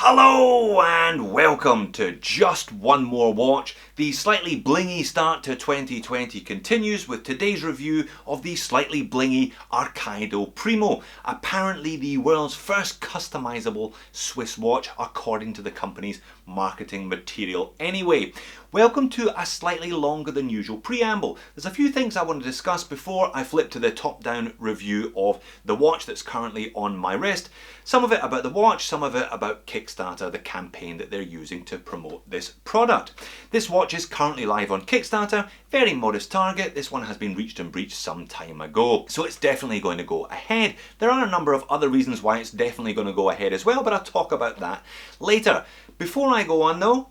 Hello and welcome to Just One More Watch. The slightly blingy start to 2020 continues with today's review of the slightly blingy Arcaido Primo, apparently the world's first customizable Swiss watch according to the company's marketing material anyway. Welcome to a slightly longer than usual preamble. There's a few things I want to discuss before I flip to the top-down review of the watch that's currently on my wrist. Some of it about the watch, some of it about Kickstarter, the campaign that they're using to promote this product. This watch is currently live on Kickstarter, very modest target. This one has been reached and breached some time ago, so it's definitely going to go ahead. There are a number of other reasons why it's definitely going to go ahead as well, but I'll talk about that later. Before I go on though,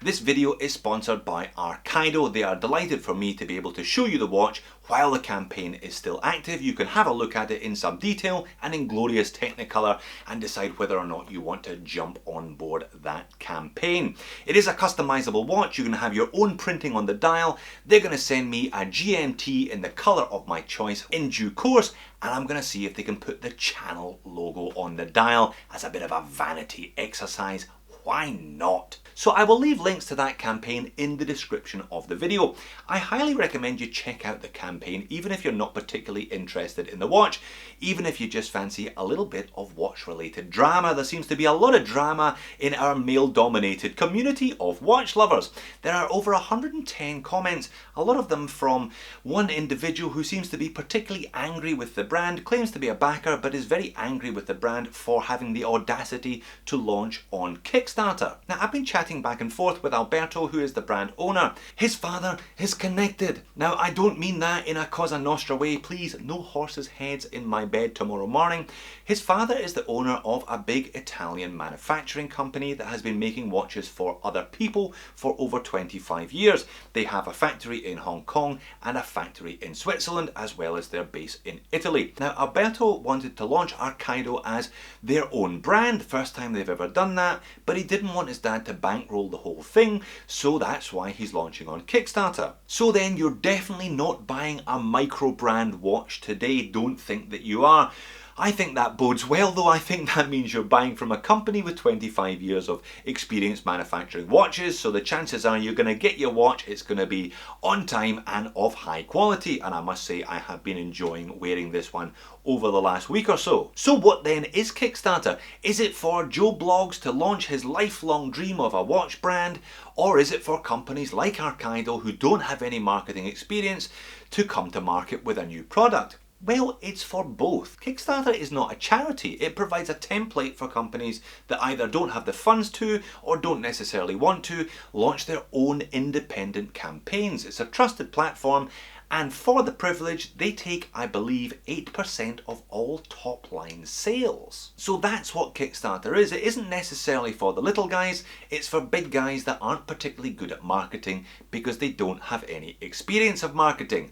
this video is sponsored by Arcaido. They are delighted for me to be able to show you the watch while the campaign is still active. You can have a look at it in some detail and in glorious Technicolor and decide whether or not you want to jump on board that campaign. It is a customizable watch. You can have your own printing on the dial. They're going to send me a GMT in the colour of my choice in due course, and I'm going to see if they can put the channel logo on the dial as a bit of a vanity exercise. Why not? So I will leave links to that campaign in the description of the video. I highly recommend you check out the campaign, even if you're not particularly interested in the watch, even if you just fancy a little bit of watch-related drama. There seems to be a lot of drama in our male-dominated community of watch lovers. There are over 110 comments, a lot of them from one individual who seems to be particularly angry with the brand, claims to be a backer, but is very angry with the brand for having the audacity to launch on Kickstarter. Now, I've been chatting back and forth with Alberto, who is the brand owner. His father is connected. Now, I don't mean that in a Cosa Nostra way. Please, no horses' heads in my bed tomorrow morning. His father is the owner of a big Italian manufacturing company that has been making watches for other people for over 25 years. They have a factory in Hong Kong and a factory in Switzerland, as well as their base in Italy. Now, Alberto wanted to launch Arcaido as their own brand, first time they've ever done that, but he didn't want his dad to bankroll the whole thing, so that's why he's launching on Kickstarter. So then you're definitely not buying a micro brand watch today. Don't think that you are. I think that bodes well though. I think that means you're buying from a company with 25 years of experience manufacturing watches, so the chances are you're going to get your watch, it's going to be on time and of high quality, and I must say I have been enjoying wearing this one over the last week or so. So what then is Kickstarter? Is it for Joe Blogs to launch his lifelong dream of a watch brand, or is it for companies like Arcaido who don't have any marketing experience to come to market with a new product? Well, it's for both. Kickstarter is not a charity. It provides a template for companies that either don't have the funds to or don't necessarily want to launch their own independent campaigns. It's a trusted platform, and for the privilege, they take, I believe, 8% of all top-line sales. So that's what Kickstarter is. It isn't necessarily for the little guys, it's for big guys that aren't particularly good at marketing because they don't have any experience of marketing.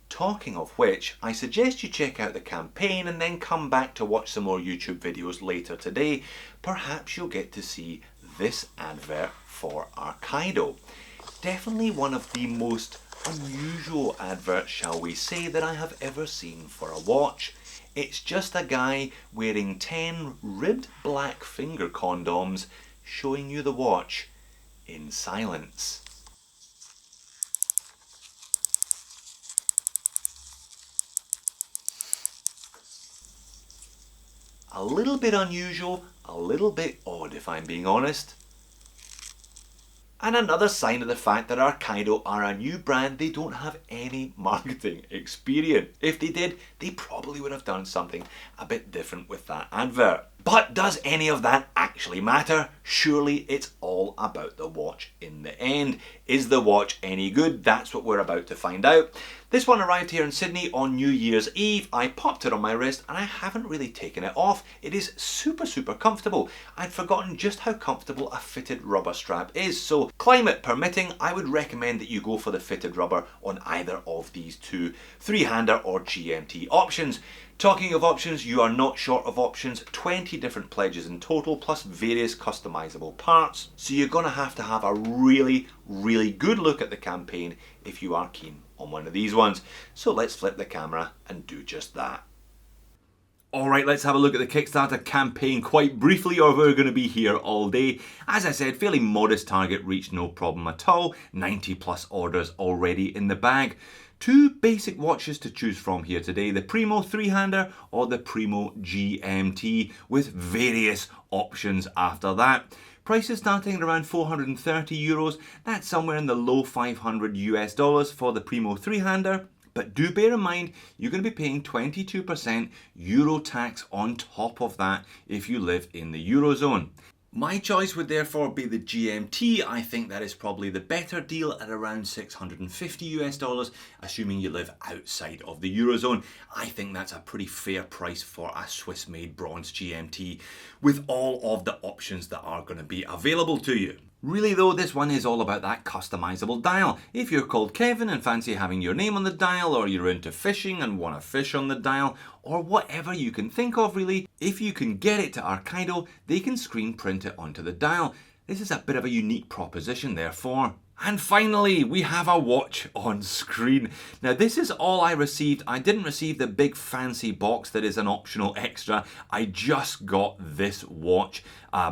Talking of which, I suggest you check out the campaign and then come back to watch some more YouTube videos later today. Perhaps you'll get to see this advert for Arcaido. Definitely one of the most unusual adverts, shall we say, that I have ever seen for a watch. It's just a guy wearing 10 ribbed black finger condoms showing you the watch in silence. A little bit unusual, a little bit odd if I'm being honest. And another sign of the fact that Arcaido are a new brand, they don't have any marketing experience. If they did, they probably would have done something a bit different with that advert. But does any of that actually matter? Surely it's all about the watch in the end. Is the watch any good? That's what we're about to find out. This one arrived here in Sydney on New Year's Eve. I popped it on my wrist and I haven't really taken it off. It is super comfortable. I'd forgotten just how comfortable a fitted rubber strap is. So climate permitting, I would recommend that you go for the fitted rubber on either of these two three-hander or GMT options. Talking of options, you are not short of options. 20 different pledges in total, plus various customizable parts. So you're going to have a really good look at the campaign if you are keen on one of these ones. So let's flip the camera and do just that. Alright, let's have a look at the Kickstarter campaign quite briefly, or we're going to be here all day. As I said, fairly modest target reached, no problem at all. 90 plus orders already in the bag. Two basic watches to choose from here today, the Primo 3-hander or the Primo GMT, with various options after that. Prices starting at around 430 euros, that's somewhere in the low 500 US dollars for the Primo 3-hander. But do bear in mind, you're going to be paying 22% Euro tax on top of that if you live in the Eurozone. My choice would therefore be the GMT. I think that is probably the better deal at around 650 US dollars, assuming you live outside of the Eurozone. I think that's a pretty fair price for a Swiss-made bronze GMT with all of the options that are going to be available to you. Really though, this one is all about that customizable dial. If you're called Kevin and fancy having your name on the dial, or you're into fishing and want to fish on the dial, or whatever you can think of really, if you can get it to Arcaido, they can screen print it onto the dial. This is a bit of a unique proposition therefore. And finally, we have a watch on screen. Now this is all I received. I didn't receive the big fancy box that is an optional extra. I just got this watch,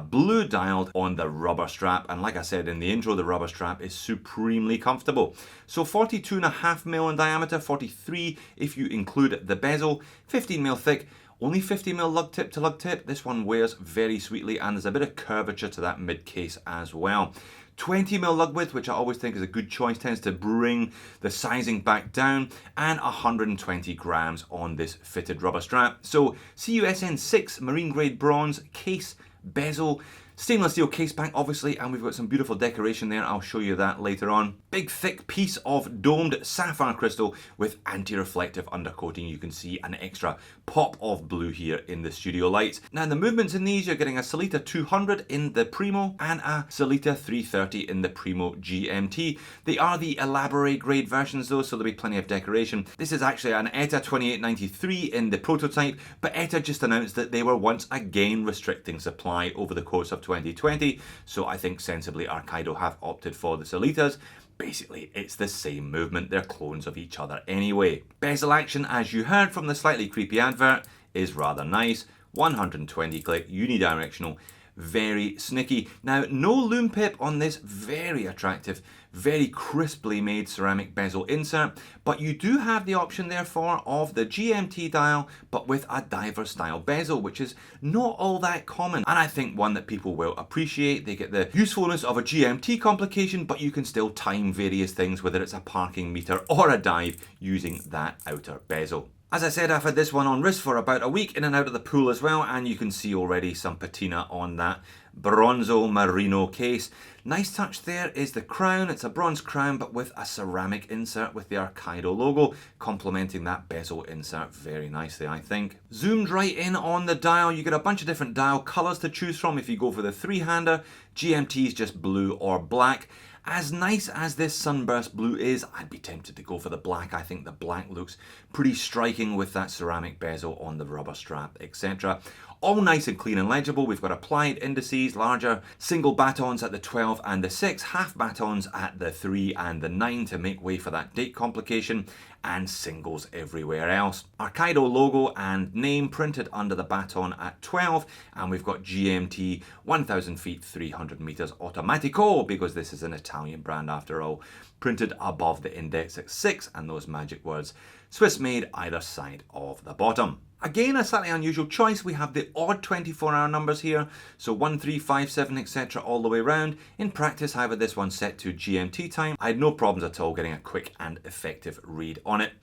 blue dialed on the rubber strap. And like I said in the intro, the rubber strap is supremely comfortable. So 42.5mm in diameter, 43 if you include the bezel, 15mm thick. Only 50mm lug tip to lug tip. This one wears very sweetly, and there's a bit of curvature to that mid case as well. 20mm lug width, which I always think is a good choice, tends to bring the sizing back down, and 120 grams on this fitted rubber strap. So CUSN 6 marine grade bronze case, bezel, stainless steel case back obviously, and we've got some beautiful decoration there. I'll show you that later on. Big thick piece of domed sapphire crystal with anti-reflective undercoating. You can see an extra pop of blue here in the studio lights. Now the movements in these, you're getting a Sellita 200 in the Primo and a Sellita 330 in the Primo GMT. They are the elaborate grade versions though, so there'll be plenty of decoration. This is actually an ETA 2893 in the prototype, but ETA just announced that they were once again restricting supply over the course of 2020, so I think sensibly Arcaido have opted for the Sellitas. Basically, it's the same movement, they're clones of each other anyway. Bezel action, as you heard from the slightly creepy advert, is rather nice. 120 click, unidirectional, very snicky. Now, no loom pip on this very attractive, very crisply made ceramic bezel insert, but you do have the option therefore of the GMT dial, but with a diver style bezel, which is not all that common, and I think one that people will appreciate. They get the usefulness of a GMT complication, but you can still time various things, whether it's a parking meter or a dive, using that outer bezel. As I said, I've had this one on wrist for about a week, in and out of the pool as well, and you can see already some patina on that bronzo merino case. Nice touch there is the crown. It's a bronze crown but with a ceramic insert with the Arcaido logo, complementing that bezel insert very nicely, I think. Zoomed right in on the dial, you get a bunch of different dial colours to choose from if you go for the 3-hander. GMT is just blue or black. As nice as this sunburst blue is, I'd be tempted to go for the black. I think the black looks pretty striking with that ceramic bezel on the rubber strap, etc. All nice and clean and legible. We've got applied indices, larger single batons at the 12 and the 6, half batons at the 3 and the 9 to make way for that date complication, and singles everywhere else. Arcaido logo and name printed under the baton at 12, and we've got GMT 1000 feet 300 meters automatico, because this is an Italian brand after all, printed above the index at 6, and those magic words Swiss made either side of the bottom. Again, a slightly unusual choice. We have the odd 24-hour numbers here, so 1, 3, 5, 7, etc. all the way around. In practice, however, this one's set to GMT time. I had no problems at all getting a quick and effective read on it.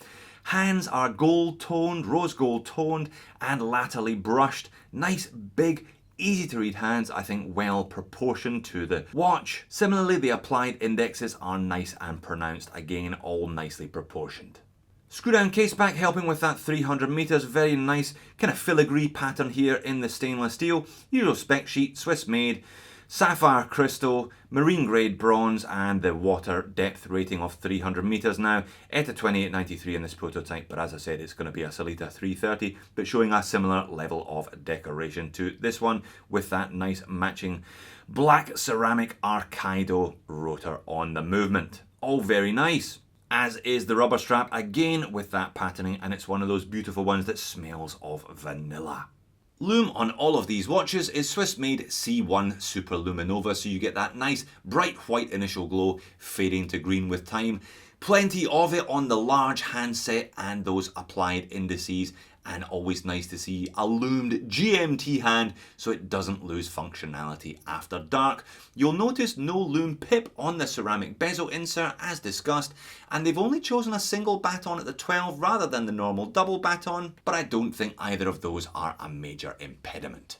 Hands are gold toned, rose gold toned, and latterly brushed. Nice, big, easy to read hands, I think well proportioned to the watch. Similarly, the applied indexes are nice and pronounced, again all nicely proportioned. Screw down case back helping with that 300 meters, very nice kind of filigree pattern here in the stainless steel. Euro spec sheet, Swiss made, sapphire crystal, marine grade bronze, and the water depth rating of 300 meters now. ETA 2893 in this prototype, but as I said, it's going to be a Sellita 330, but showing a similar level of decoration to this one with that nice matching black ceramic Arcaido rotor on the movement. All very nice. as is the rubber strap, again with that patterning, and it's one of those beautiful ones that smells of vanilla. Lume on all of these watches is Swiss made C1 Super Luminova, so you get that nice bright white initial glow fading to green with time. Plenty of it on the large handset and those applied indices, and always nice to see a lumed GMT hand so it doesn't lose functionality after dark. You'll notice no lume pip on the ceramic bezel insert as discussed, and they've only chosen a single baton at the 12 rather than the normal double baton, but I don't think either of those are a major impediment.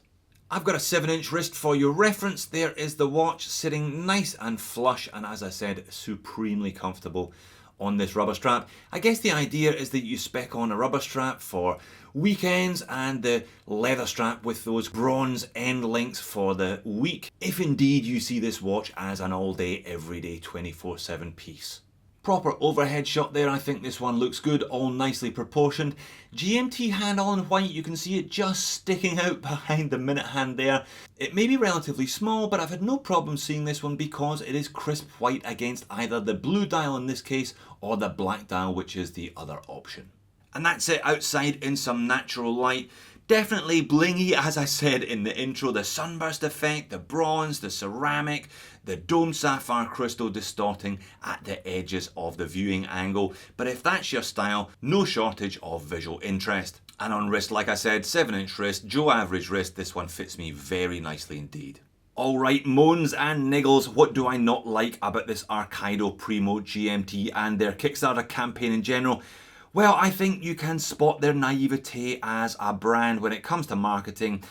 I've got a 7-inch wrist for your reference. There is the watch sitting nice and flush, and as I said, supremely comfortable on this rubber strap. I guess the idea is that you spec on a rubber strap for weekends and the leather strap with those bronze end links for the week, if indeed you see this watch as an all-day, everyday 24/7 piece. Proper overhead shot there. I think this one looks good, all nicely proportioned. GMT hand all in white, you can see it just sticking out behind the minute hand there. It may be relatively small, but I've had no problem seeing this one because it is crisp white against either the blue dial in this case or the black dial, which is the other option. And that's it outside in some natural light. Definitely blingy, as I said in the intro, the sunburst effect, the bronze, the ceramic, the dome sapphire crystal distorting at the edges of the viewing angle. But if that's your style, no shortage of visual interest. And on wrist, like I said, 7-inch wrist, Joe average wrist, this one fits me very nicely indeed. Alright, moans and niggles, what do I not like about this Arcaido Primo GMT and their Kickstarter campaign in general? Well, I think you can spot their naivete as a brand when it comes to marketing.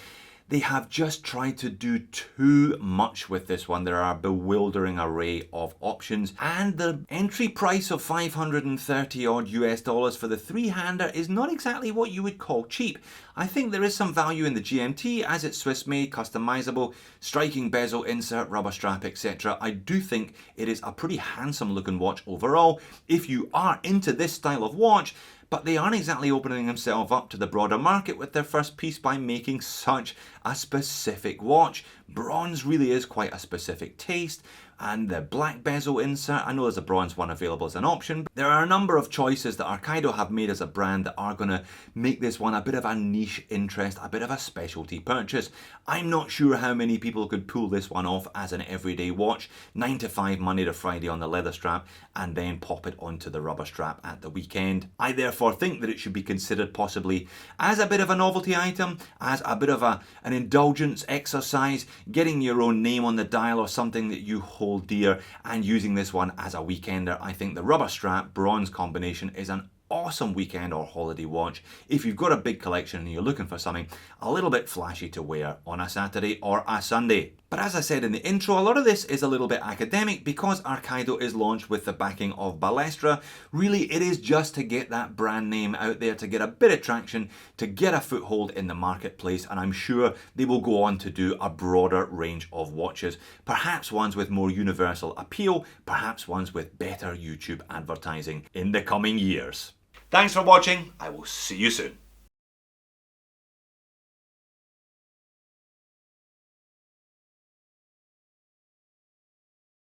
They have just tried to do too much with this one. There are a bewildering array of options, and the entry price of 530 odd US dollars for the three-hander is not exactly what you would call cheap. I think there is some value in the GMT as it's Swiss made, customizable, striking bezel insert, rubber strap, etc. I do think it is a pretty handsome looking watch overall if you are into this style of watch. But they aren't exactly opening themselves up to the broader market with their first piece by making such a specific watch. Bronze really is quite a specific taste, and the black bezel insert, I know there's a bronze one available as an option. There are a number of choices that Arcaido have made as a brand that are going to make this one a bit of a niche interest, a bit of a specialty purchase. I'm not sure how many people could pull this one off as an everyday watch, 9 to 5 Monday to Friday on the leather strap, and then pop it onto the rubber strap at the weekend. I therefore think that it should be considered possibly as a bit of a novelty item, as a bit of an indulgence exercise, getting your own name on the dial or something that you hold dear, and using this one as a weekender. I think the rubber strap bronze combination is an awesome weekend or holiday watch if you've got a big collection and you're looking for something a little bit flashy to wear on a Saturday or a Sunday. But as I said in the intro, a lot of this is a little bit academic because Arcaido is launched with the backing of Balestra. Really, it is just to get that brand name out there, to get a bit of traction, to get a foothold in the marketplace, and I'm sure they will go on to do a broader range of watches, perhaps ones with more universal appeal, perhaps ones with better YouTube advertising in the coming years. Thanks for watching. I will see you soon.